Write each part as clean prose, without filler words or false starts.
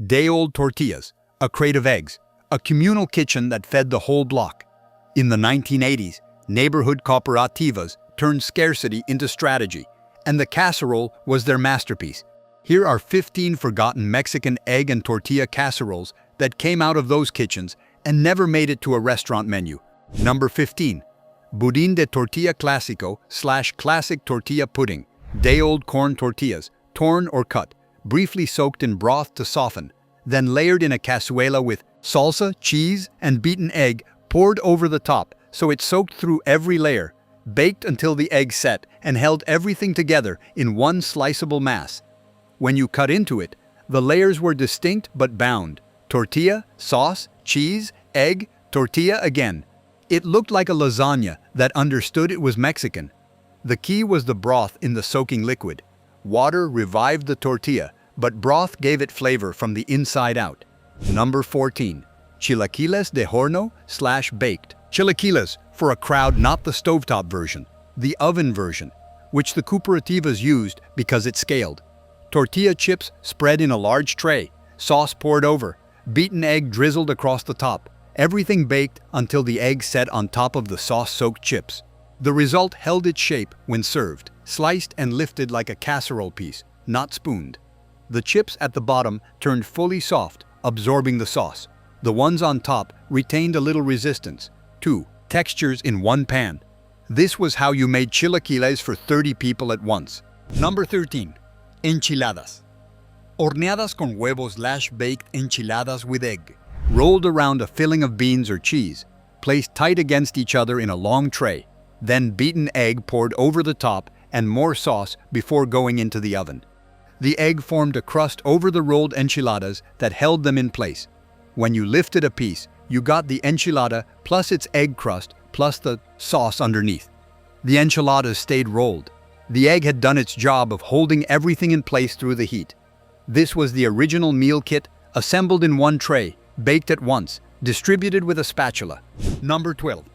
Day-old tortillas, a crate of eggs, a communal kitchen that fed the whole block. In the 1980s, neighborhood cooperativas turned scarcity into strategy, and the casserole was their masterpiece. Here are 15 forgotten Mexican egg and tortilla casseroles that came out of those kitchens and never made it to a restaurant menu. Number 15. Budín de tortilla clásico/classic tortilla pudding. Day-old corn tortillas, torn or cut, briefly soaked in broth to soften, then layered in a cazuela with salsa, cheese, and beaten egg poured over the top so it soaked through every layer, baked until the egg set and held everything together in one sliceable mass. When you cut into it, the layers were distinct but bound. Tortilla, sauce, cheese, egg, tortilla again. It looked like a lasagna that understood it was Mexican. The key was the broth in the soaking liquid. Water revived the tortilla, but broth gave it flavor from the inside out. Number 14. Chilaquiles de horno/baked. Chilaquiles for a crowd, not the stovetop version, the oven version, which the cooperativas used because it scaled. Tortilla chips spread in a large tray, sauce poured over, beaten egg drizzled across the top, everything baked until the egg set on top of the sauce-soaked chips. The result held its shape when served, sliced and lifted like a casserole piece, not spooned. The chips at the bottom turned fully soft, absorbing the sauce. The ones on top retained a little resistance. 2. Textures in one pan. This was how you made chilaquiles for 30 people at once. Number 13. Enchiladas. Horneadas con huevos/baked enchiladas with egg. Rolled around a filling of beans or cheese, placed tight against each other in a long tray, then beaten egg poured over the top and more sauce before going into the oven. The egg formed a crust over the rolled enchiladas that held them in place. When you lifted a piece, you got the enchilada plus its egg crust plus the sauce underneath. The enchiladas stayed rolled. The egg had done its job of holding everything in place through the heat. This was the original meal kit, assembled in one tray, baked at once, distributed with a spatula. Number 12.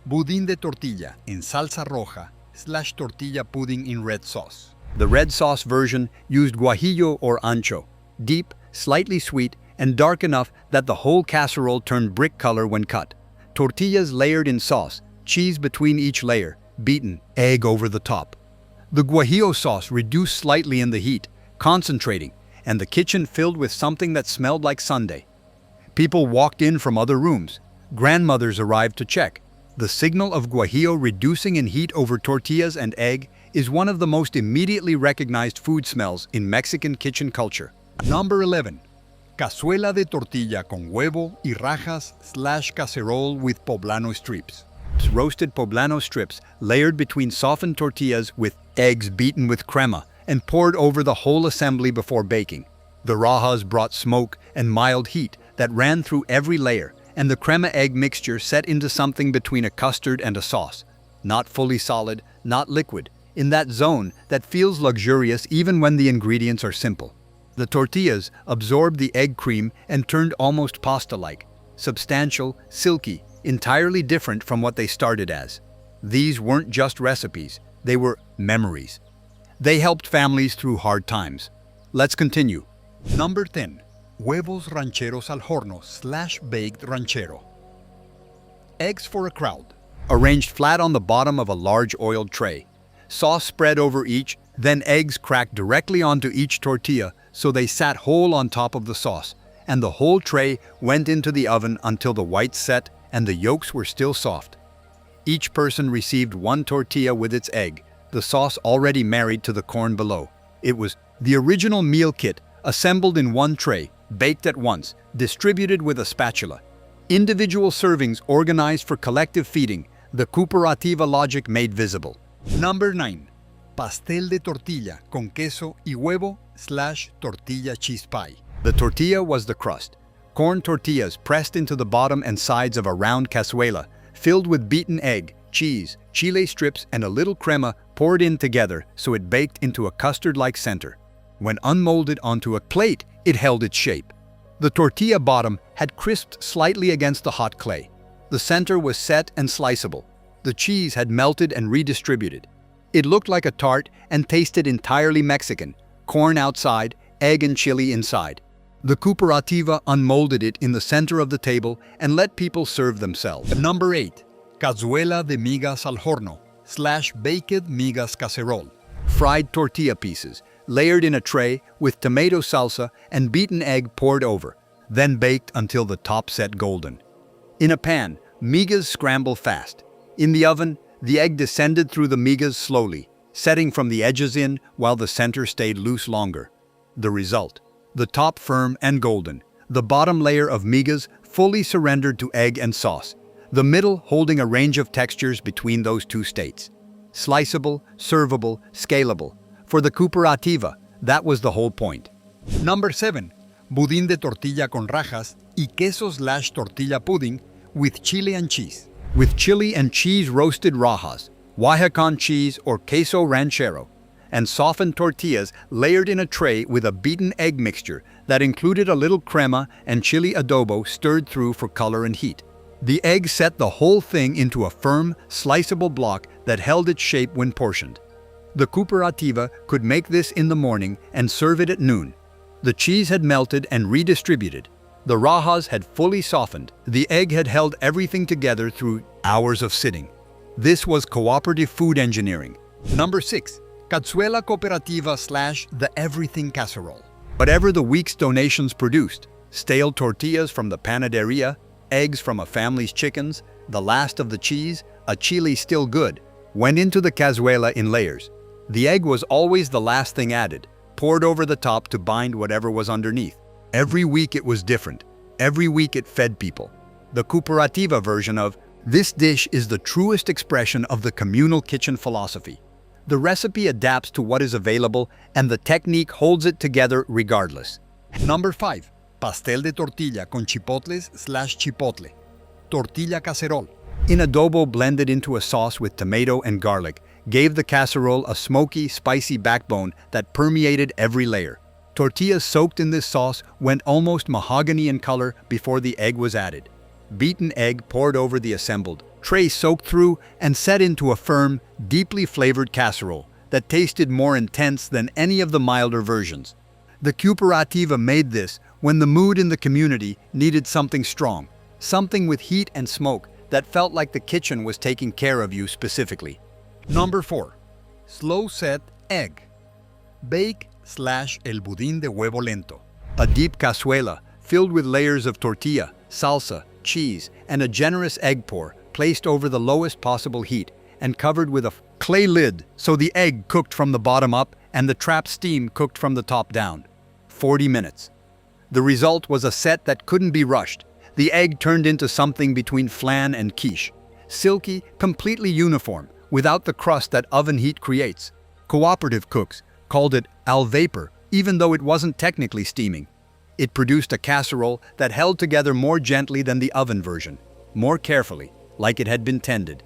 Budín de tortilla en salsa roja/tortilla pudding in red sauce. The red sauce version used guajillo or ancho, deep, slightly sweet, and dark enough that the whole casserole turned brick color when cut. Tortillas layered in sauce, cheese between each layer, beaten, egg over the top. The guajillo sauce reduced slightly in the heat, concentrating, and the kitchen filled with something that smelled like Sunday. People walked in from other rooms. Grandmothers arrived to check. The signal of guajillo reducing in heat over tortillas and egg is one of the most immediately recognized food smells in Mexican kitchen culture. Number 11. Cazuela de tortilla con huevo y rajas/casserole with poblano strips. Roasted poblano strips layered between softened tortillas with eggs beaten with crema and poured over the whole assembly before baking. The rajas brought smoke and mild heat that ran through every layer, and the crema egg mixture set into something between a custard and a sauce. Not fully solid, not liquid, in that zone that feels luxurious even when the ingredients are simple. The tortillas absorbed the egg cream and turned almost pasta-like, substantial, silky, entirely different from what they started as. These weren't just recipes, they were memories. They helped families through hard times. Let's continue. Number 10. Huevos rancheros al horno/baked ranchero. Eggs for a crowd. Arranged flat on the bottom of a large oiled tray. Sauce spread over each, then eggs cracked directly onto each tortilla so they sat whole on top of the sauce, and the whole tray went into the oven until the whites set and the yolks were still soft. Each person received one tortilla with its egg, the sauce already married to the corn below. It was the original meal kit, assembled in one tray, baked at once, distributed with a spatula. Individual servings organized for collective feeding, the cooperativa logic made visible. Number 9. Pastel de tortilla con queso y huevo/tortilla cheese pie. The tortilla was the crust. Corn tortillas pressed into the bottom and sides of a round cazuela, filled with beaten egg, cheese, chile strips, and a little crema poured in together so it baked into a custard-like center. When unmolded onto a plate, it held its shape. The tortilla bottom had crisped slightly against the hot clay. The center was set and sliceable. The cheese had melted and redistributed. It looked like a tart and tasted entirely Mexican, corn outside, egg and chili inside. The cooperativa unmolded it in the center of the table and let people serve themselves. Number 8. Cazuela de migas al horno / baked migas casserole. Fried tortilla pieces, layered in a tray with tomato salsa and beaten egg poured over, then baked until the top set golden. In a pan, migas scramble fast. In the oven, the egg descended through the migas slowly, setting from the edges in while the center stayed loose longer. The result: the top firm and golden, the bottom layer of migas fully surrendered to egg and sauce, the middle holding a range of textures between those two states. Sliceable, servable, scalable. For the cooperativa, that was the whole point. Number 7. Budín de tortilla con rajas y queso / tortilla pudding with chile and cheese. With chili and cheese roasted rajas, Oaxacan cheese or queso ranchero, and softened tortillas layered in a tray with a beaten egg mixture that included a little crema and chili adobo stirred through for color and heat. The egg set the whole thing into a firm, sliceable block that held its shape when portioned. The cooperativa could make this in the morning and serve it at noon. The cheese had melted and redistributed. The rajas had fully softened. The egg had held everything together through hours of sitting. This was cooperative food engineering. Number 6. Cazuela cooperativa / the everything casserole. Whatever the week's donations produced, stale tortillas from the panaderia, eggs from a family's chickens, the last of the cheese, a chili still good, went into the cazuela in layers. The egg was always the last thing added, poured over the top to bind whatever was underneath. Every week it was different. Every week it fed people. The cooperativa version of this dish is the truest expression of the communal kitchen philosophy. The recipe adapts to what is available and the technique holds it together regardless. Number 5. Pastel de tortilla con chipotles / chipotle. Tortilla casserole. In adobo blended into a sauce with tomato and garlic, gave the casserole a smoky, spicy backbone that permeated every layer. Tortillas soaked in this sauce went almost mahogany in color before the egg was added. Beaten egg poured over the assembled, tray soaked through and set into a firm, deeply flavored casserole that tasted more intense than any of the milder versions. The cooperativa made this when the mood in the community needed something strong, something with heat and smoke that felt like the kitchen was taking care of you specifically. Number 4. Slow set egg. Bake / el budín de huevo lento. A deep cazuela filled with layers of tortilla, salsa, cheese, and a generous egg pour placed over the lowest possible heat and covered with a clay lid so the egg cooked from the bottom up and the trapped steam cooked from the top down. 40 minutes. The result was a set that couldn't be rushed. The egg turned into something between flan and quiche. Silky, completely uniform, without the crust that oven heat creates. Cooperative cooks called it al vapor, even though it wasn't technically steaming. It produced a casserole that held together more gently than the oven version, more carefully, like it had been tended.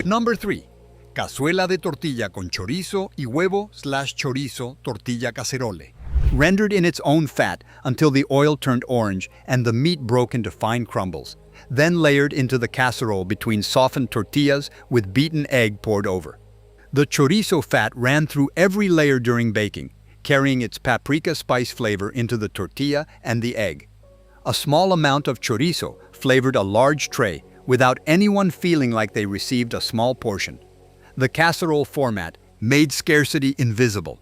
Number 3. Cazuela de tortilla con chorizo y huevo / chorizo tortilla caserole. Rendered in its own fat until the oil turned orange and the meat broke into fine crumbles, then layered into the casserole between softened tortillas with beaten egg poured over. The chorizo fat ran through every layer during baking, carrying its paprika spice flavor into the tortilla and the egg. A small amount of chorizo flavored a large tray without anyone feeling like they received a small portion. The casserole format made scarcity invisible.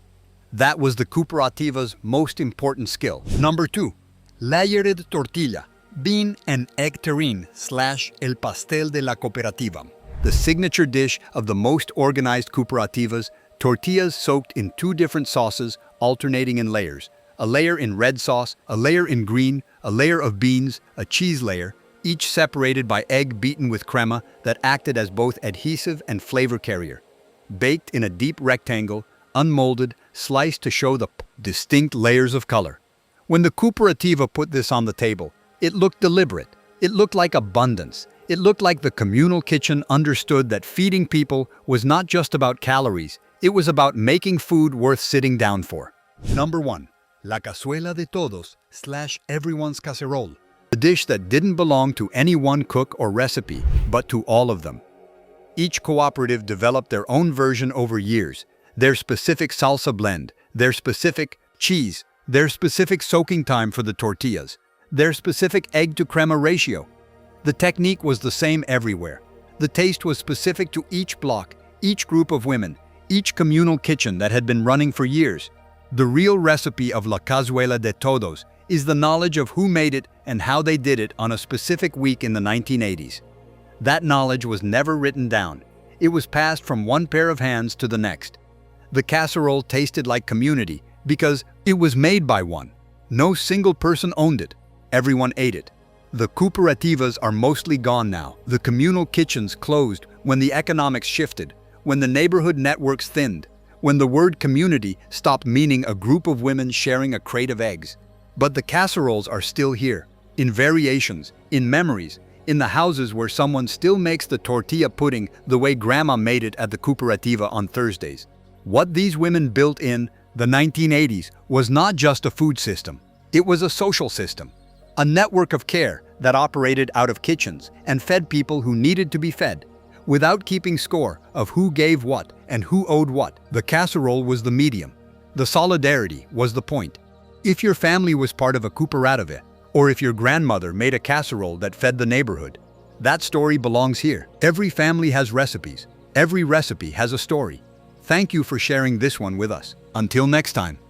That was the cooperativa's most important skill. Number 2. Layered tortilla, bean and egg terrine / el pastel de la cooperativa. The signature dish of the most organized cooperativas, tortillas soaked in 2 different sauces alternating in layers. A layer in red sauce, a layer in green, a layer of beans, a cheese layer, each separated by egg beaten with crema that acted as both adhesive and flavor carrier. Baked in a deep rectangle, unmolded, sliced to show the distinct layers of color. When the cooperativa put this on the table, it looked deliberate. It looked like abundance. It looked like the communal kitchen understood that feeding people was not just about calories, it was about making food worth sitting down for. Number 1. La cazuela de todos / everyone's casserole. A dish that didn't belong to any one cook or recipe, but to all of them. Each cooperative developed their own version over years, their specific salsa blend, their specific cheese, their specific soaking time for the tortillas, their specific egg-to-crema ratio. The technique was the same everywhere. The taste was specific to each block, each group of women, each communal kitchen that had been running for years. The real recipe of la cazuela de todos is the knowledge of who made it and how they did it on a specific week in the 1980s. That knowledge was never written down. It was passed from one pair of hands to the next. The casserole tasted like community because it was made by one. No single person owned it. Everyone ate it. The cooperativas are mostly gone now. The communal kitchens closed when the economics shifted, when the neighborhood networks thinned, when the word community stopped meaning a group of women sharing a crate of eggs. But the casseroles are still here, in variations, in memories, in the houses where someone still makes the tortilla pudding the way grandma made it at the cooperativa on Thursdays. What these women built in the 1980s was not just a food system. It was a social system, a network of care that operated out of kitchens and fed people who needed to be fed, without keeping score of who gave what and who owed what. The casserole was the medium. The solidarity was the point. If your family was part of a cooperativa, or if your grandmother made a casserole that fed the neighborhood, that story belongs here. Every family has recipes. Every recipe has a story. Thank you for sharing this one with us. Until next time.